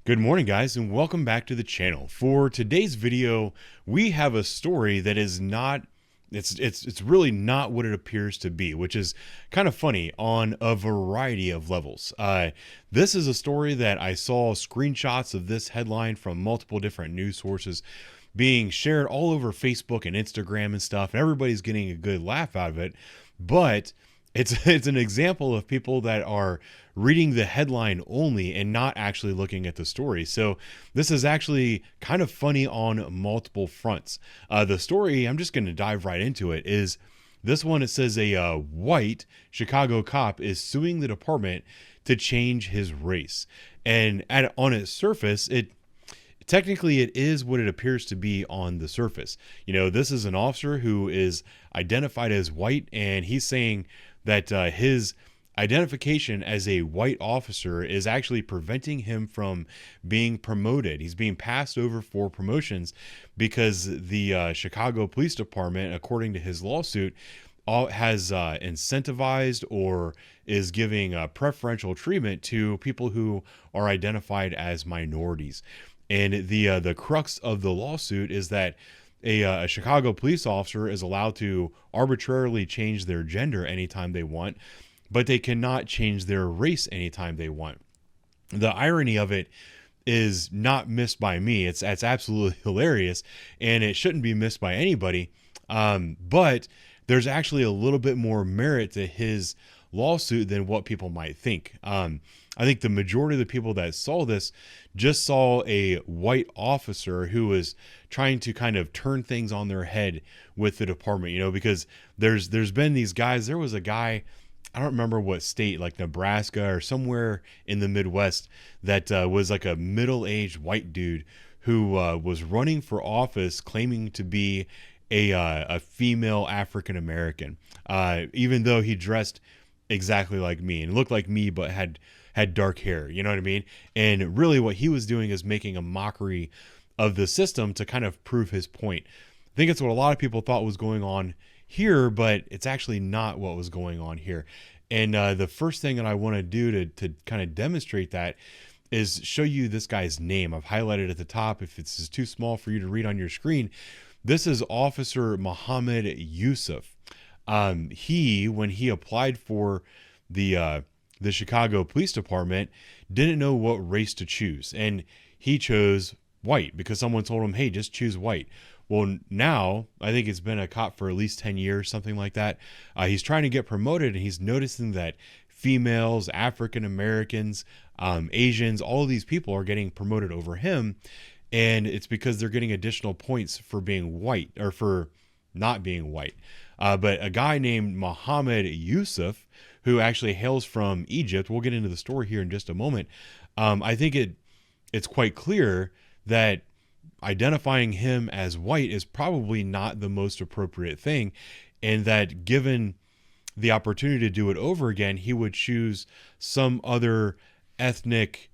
Good morning, guys, and welcome back to the channel. For today's video, we have a story that is not, it's really not what it appears to be, which is kind of funny on a variety of levels. This is a story that I saw screenshots of this headline from multiple different news sources being shared all over Facebook and Instagram and stuff, and everybody's getting a good laugh out of it, but it's an example of people that are reading the headline only and not actually looking at the story. So this is actually kind of funny on multiple fronts. The story, I'm just going to dive right into it, is this one. It says a white Chicago cop is suing the department to change his race. And on its surface, technically it is what it appears to be on the surface. You know, this is an officer who is identified as white, and he's saying that his identification as a white officer is actually preventing him from being promoted. He's being passed over for promotions because the Chicago Police Department, according to his lawsuit, has incentivized or is giving preferential treatment to people who are identified as minorities. And the crux of the lawsuit is that a Chicago police officer is allowed to arbitrarily change their gender anytime they want, but they cannot change their race anytime they want. The irony of it is not missed by me. It's absolutely hilarious, and it shouldn't be missed by anybody. But there's actually a little bit more merit to his lawsuit than what people might think. I think the majority of the people that saw this just saw a white officer who was trying to kind of turn things on their head with the department, you know, because there's been these guys. There was a guy, I don't remember what state, like Nebraska or somewhere in the Midwest, that was like a middle-aged white dude who was running for office claiming to be a female African American, even though he dressed exactly like me and looked like me but had dark hair, you know what I mean? And really what he was doing is making a mockery of the system to kind of prove his point. I think it's what a lot of people thought was going on here, but it's actually not what was going on here. And the first thing that I want to do to kind of demonstrate that is show you this guy's name. I've highlighted at the top. If it's too small for you to read on your screen, this is Officer Muhammad Yousef. He, when he applied for the Chicago Police Department, didn't know what race to choose, and he chose white because someone told him, hey, just choose white. Well, now I think it's been a cop for at least 10 years, something like that. He's trying to get promoted, and he's noticing that females, African Americans, Asians, all of these people are getting promoted over him, and it's because they're getting additional points for being white or for not being white. But a guy named Muhammad Yousef, who actually hails from Egypt, we'll get into the story here in just a moment. I think it's quite clear that identifying him as white is probably not the most appropriate thing, and that given the opportunity to do it over again, he would choose some other ethnic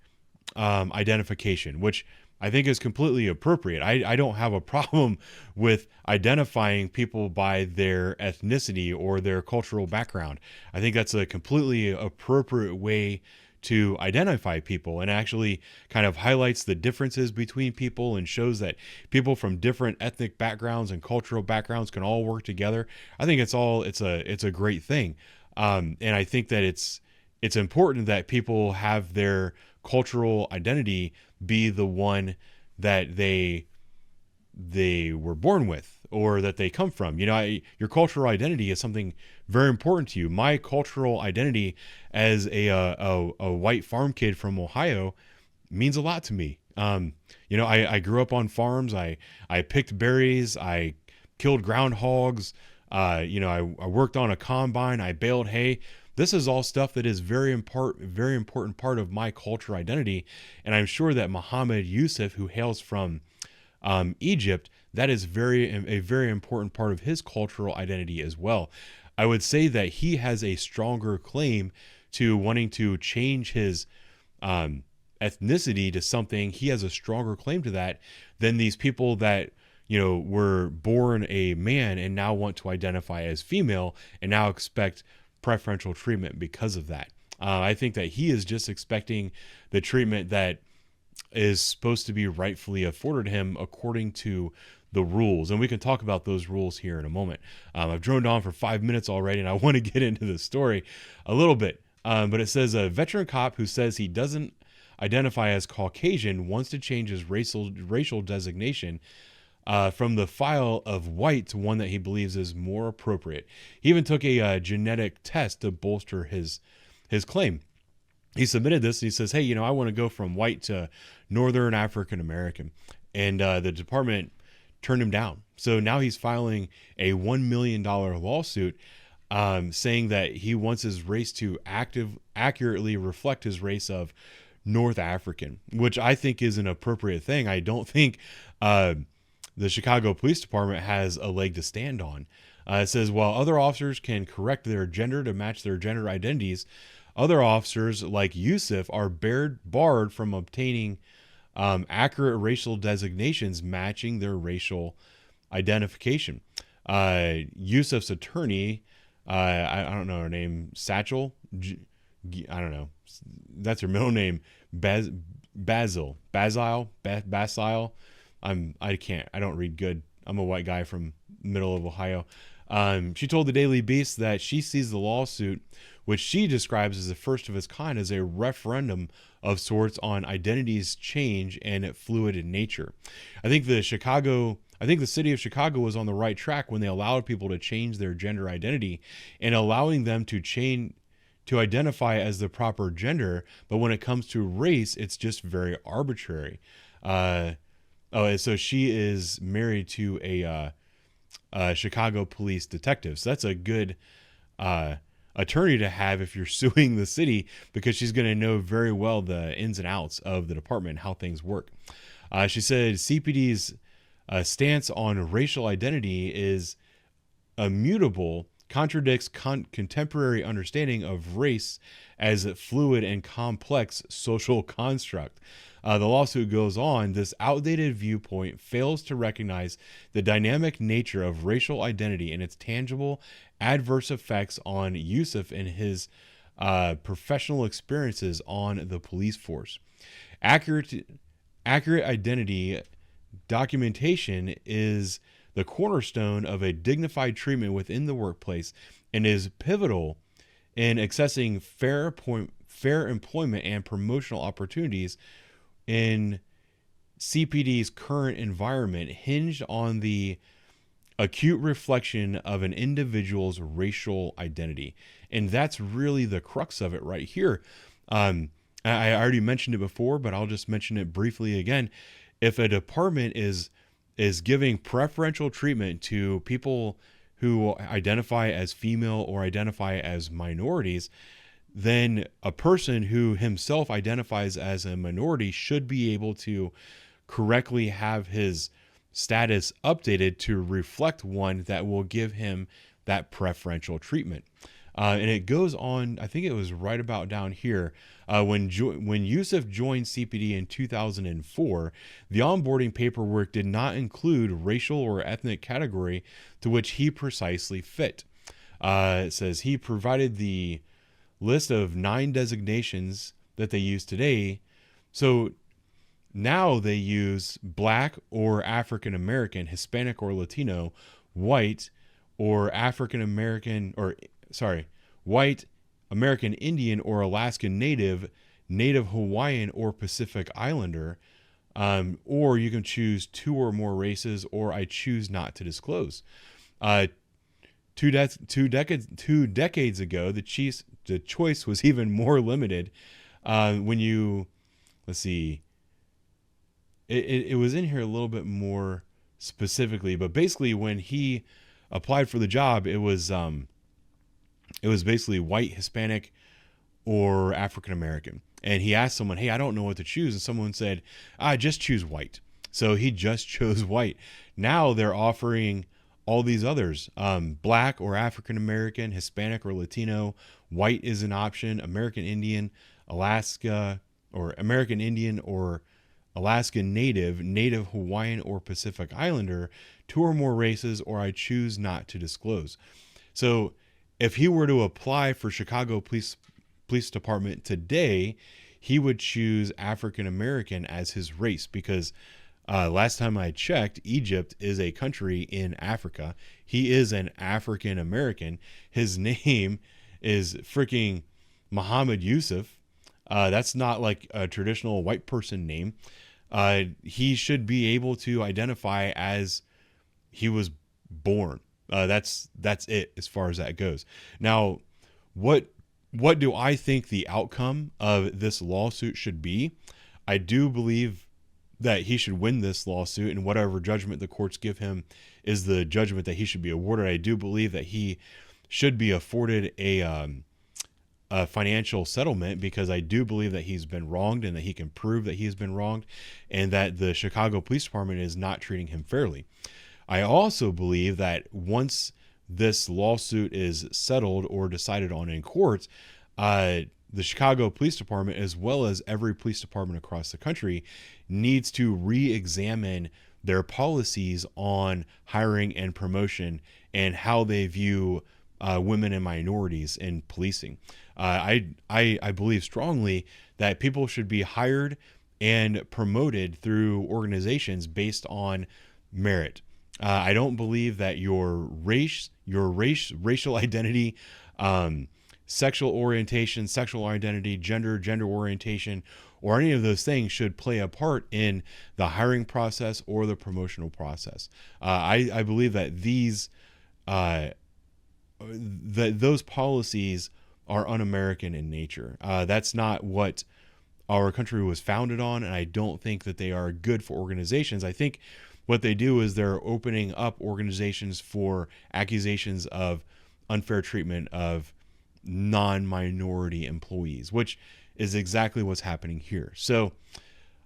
identification, which I think is completely appropriate. I don't have a problem with identifying people by their ethnicity or their cultural background. I think that's a completely appropriate way to identify people, and actually kind of highlights the differences between people and shows that people from different ethnic backgrounds and cultural backgrounds can all work together. I think it's a great thing. And I think that it's important that people have their cultural identity be the one that they were born with or that they come from. You know, your cultural identity is something very important to you. My cultural identity as a white farm kid from Ohio means a lot to me. You know, I grew up on farms. I picked berries. I killed groundhogs. You know, I worked on a combine. I baled hay. This is all stuff that is very important part of my cultural identity. And I'm sure that Muhammad Yousef, who hails from Egypt, that is a very important part of his cultural identity as well. I would say that he has a stronger claim to wanting to change his ethnicity to something. He has a stronger claim to that than these people that, you know, were born a man and now want to identify as female and now expect preferential treatment because of that. I think that he is just expecting the treatment that is supposed to be rightfully afforded him according to the rules. And we can talk about those rules here in a moment. I've droned on for 5 minutes already, and I want to get into the story a little bit. But it says a veteran cop who says he doesn't identify as Caucasian wants to change his racial designation from the file of white to one that he believes is more appropriate. He even took a genetic test to bolster his claim. He submitted this and he says, hey, I want to go from white to Northern African American. And the department turned him down. So now he's filing a $1 million lawsuit saying that he wants his race to accurately reflect his race of North African, which I think is an appropriate thing. I don't think the Chicago Police Department has a leg to stand on. It says, while other officers can correct their gender to match their gender identities, other officers like Yousef are barred from obtaining accurate racial designations matching their racial identification. Yousef's attorney, I don't know her name, Satchel, I don't know, that's her middle name, Basil. I don't read good. I'm a white guy from middle of Ohio. She told the Daily Beast that she sees the lawsuit, which she describes as the first of its kind, as a referendum of sorts on identities change and fluid in nature. I think the city of Chicago was on the right track when they allowed people to change their gender identity and allowing them to identify as the proper gender. But when it comes to race, it's just very arbitrary. So she is married to a Chicago police detective. So that's a good attorney to have if you're suing the city, because she's going to know very well the ins and outs of the department, how things work. She said CPD's stance on racial identity is immutable, contradicts contemporary understanding of race as a fluid and complex social construct. The lawsuit goes on, this outdated viewpoint fails to recognize the dynamic nature of racial identity and its tangible adverse effects on Yousef and his professional experiences on the police force. Accurate identity documentation is the cornerstone of a dignified treatment within the workplace and is pivotal in accessing fair employment and promotional opportunities in CPD's current environment, hinged on the acute reflection of an individual's racial identity. And that's really the crux of it right here. I already mentioned it before, but I'll just mention it briefly again. If a department is giving preferential treatment to people who identify as female or identify as minorities, then a person who himself identifies as a minority should be able to correctly have his status updated to reflect one that will give him that preferential treatment. And it goes on, I think it was right about down here, when Yousef joined CPD in 2004, the onboarding paperwork did not include racial or ethnic category to which he precisely fit. It says he provided the list of 9 designations that they use today. So now they use Black or African American, Hispanic or Latino, white or African American, white, American Indian or Alaskan Native, Native Hawaiian or Pacific Islander, or you can choose 2 or more races, or I choose not to disclose. Two decades ago, the choice was even more limited. Let's see, it was in here a little bit more specifically, but basically when he applied for the job, it was basically white, Hispanic, or African American. And he asked someone, hey, I don't know what to choose. And someone said, just choose white. So he just chose white. Now they're offering all these others. Black or African American, Hispanic or Latino, white is an option, American Indian, Alaska, or American Indian or Alaskan Native, Native Hawaiian or Pacific Islander, 2 or more races, or I choose not to disclose. So if he were to apply for Chicago Police Department today, he would choose African American as his race because last time I checked, Egypt is a country in Africa. He is an African American. His name is freaking Muhammad Yousef. That's not like a traditional white person name. He should be able to identify as he was born. That's it as far as that goes. Now, what do I think the outcome of this lawsuit should be? I do believe that he should win this lawsuit, and whatever judgment the courts give him is the judgment that he should be awarded. I do believe that he should be afforded a financial settlement because I do believe that he's been wronged and that he can prove that he's been wronged and that the Chicago Police Department is not treating him fairly. I also believe that once this lawsuit is settled or decided on in court, the Chicago Police Department, as well as every police department across the country, needs to re-examine their policies on hiring and promotion and how they view women and minorities in policing. I believe strongly that people should be hired and promoted through organizations based on merit. I don't believe that your racial identity, sexual orientation, sexual identity, gender orientation, or any of those things should play a part in the hiring process or the promotional process. I believe that those policies are un-American in nature. That's not what our country was founded on, and I don't think that they are good for organizations. I think what they do is they're opening up organizations for accusations of unfair treatment of non-minority employees, which is exactly what's happening here. So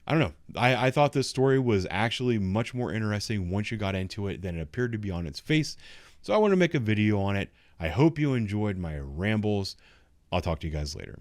I don't know. I thought this story was actually much more interesting once you got into it than it appeared to be on its face. So I want to make a video on it. I hope you enjoyed my rambles. I'll talk to you guys later.